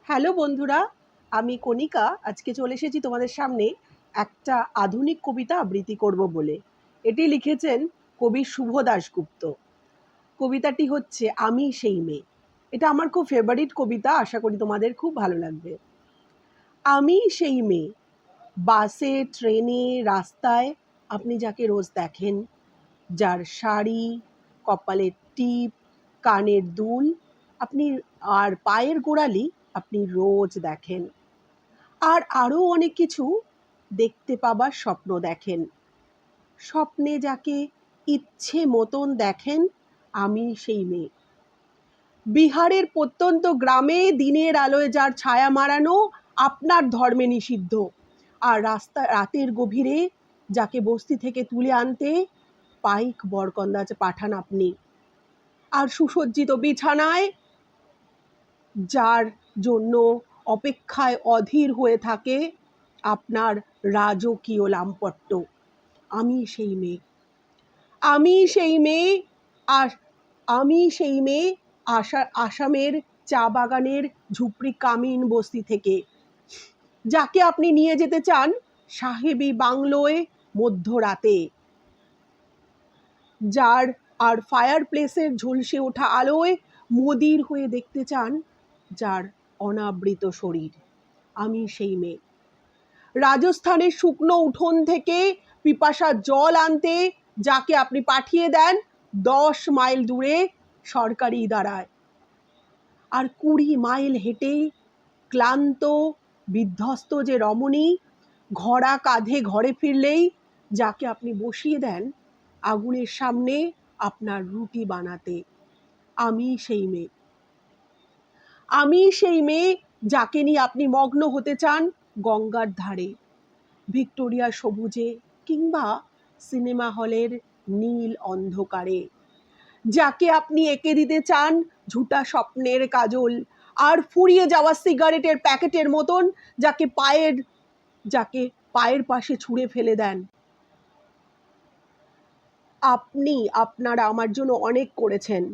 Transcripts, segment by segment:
Hello বন্ধুরা, আমি কণিকা আজকে চলে এসেছি তোমাদের সামনে একটা আধুনিক কবিতা আবৃত্তি করব বলে। এটি লিখেছেন কবি শুভ দাশগুপ্ত। কবিতাটি হচ্ছে আমি সেই মেয়ে। এটা আমার খুব ফেভারিট কবিতা, আশা করি তোমাদের খুব ভালো লাগবে। আমি সেই মেয়ে, বাসে, ট্রেনে, রাস্তায় আপনি যাকে রোজ দেখেন, যার শাড়ি, কপালের টিপ, কানের দুল আপনি আর পায়ের গোড়ালি আপনি রোজ দেখেন। আর আরও অনেক কিছু দেখতে পাবার স্বপ্ন দেখেন। স্বপ্নে যাকে ইচ্ছে মতন দেখেন, আমি সেই মেয়ে। বিহারের প্রত্যন্ত গ্রামে দিনের আলোয় যার ছায়া মারানো আপনার ধর্মে নিষিদ্ধ, আর রাতের গভীরে যাকে বস্তি থেকে তুলে আনতে পাইক বরকন্দাজ পাঠান আপনি। আর সুসজ্জিত বিছানায় যার জন্য অপেক্ষায় অধীর হয়ে থাকে আপনার রাজকীয় লামপট্ট, আমি সেই মেয়ে। আমি সেই মেয়ে। আর আমি সেই মেয়ে আসামের চা বাগানের ঝুপড়ি কামিন বস্তি থেকে, যাকে আপনি নিয়ে যেতে চান সাহেবী বাংলোয় মধ্যরাতে, যার আর ফায়ার প্লেসের ঝলসে ওঠা আলোয় মদির হয়ে দেখতে চান যার অনাবৃত শরীর, আমি সেই মেয়ে। রাজস্থানের শুকনো উঠোন থেকে পিপাসা জল আনতে যাকে আপনি পাঠিয়ে দেন 10 মাইল দূরে সরকারি ইদারায়, আর 20 মাইল হেঁটে ক্লান্ত বিধ্বস্ত যে রমণী ঘোড়া কাঁধে ঘরে ফিরলেই যাকে আপনি বসিয়ে দেন আগুনের সামনে আপনার রুটি বানাতে, আমি সেই মেয়ে। আমি সেই মেয়ে যাকে নিয়ে আপনি মগ্ন হতে চান গঙ্গার ধারে, ভিক্টোরিয়া সবুজে কিংবা সিনেমা হলের নীল অন্ধকারে, যাকে আপনি এঁকে দিতে চান ঝুটা স্বপ্নের কাজল আর ফুরিয়ে যাওয়া সিগারেটের প্যাকেটের মতন, যাকে পায়ের পাশে ছুঁড়ে ফেলে দেন। আপনারা আমার জন্য অনেক করেছেন,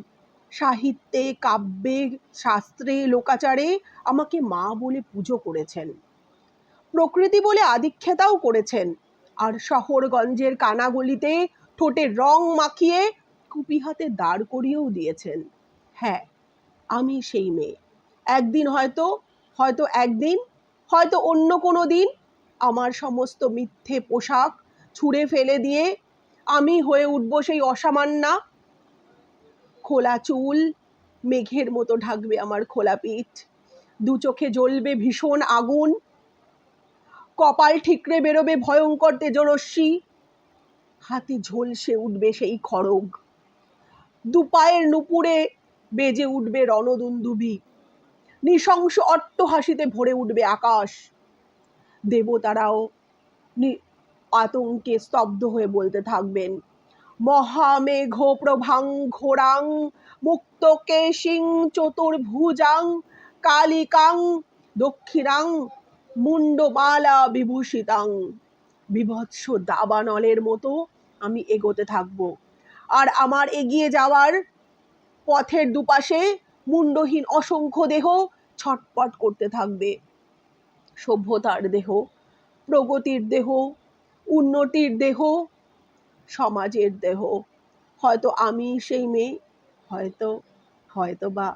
সাহিত্যে, কাব্যে, শাস্ত্রে, লোকাচারে আমাকে মা বলে পুজো করেছেন, প্রকৃতি বলে আদিক্ষেতাও করেছেন, আর শহরগঞ্জের কানাগলিতে ঠোঁটে রং মাখিয়ে কুপি হাতে দাঁড় করিয়েও দিয়েছেন। হ্যাঁ, আমি সেই মেয়ে। একদিন হয়তো একদিন, হয়তো অন্য কোনো দিন আমার সমস্ত মিথ্যে পোশাক ছুঁড়ে ফেলে দিয়ে আমি হয়ে উঠব সেই অসামান্যা। খোলা চুল মেঘের মতো ঢাকবে আমার খোলা পিঠ, দু চোখে জ্বলবে ভীষণ আগুন, কপাল ঠিকরে বেরোবে ভয়ঙ্কর তেজরশ্মি, হাতে ঝলসে উঠবে সেই খড়গ, দুপায়ের নুপুরে বেজে উঠবে রণদুন্দুভি, নৃশংস অট্টহাসিতে ভরে উঠবে আকাশ। দেবতারাও আতঙ্কে স্তব্ধ হয়ে বলতে থাকবেন, মহামেঘ প্রভাং ঘোরাং মুক্তকেশিং চতুর্ভুজাং কালিকাং দক্ষিণাং মুন্ডমালা বিভূষিতাং। বিভৎস দাবানলের মতো আমি এগোতে থাকব, আর আমার এগিয়ে যাওয়ার পথের দুপাশে মুন্ডহীন অসংখ্য দেহ ছটপট করতে থাকবে। সভ্যতার দেহ, প্রগতির দেহ, উন্নতির দেহ, সমাজের দেহ। হয়তো আমি সেই মেয়ে, হয়তো বা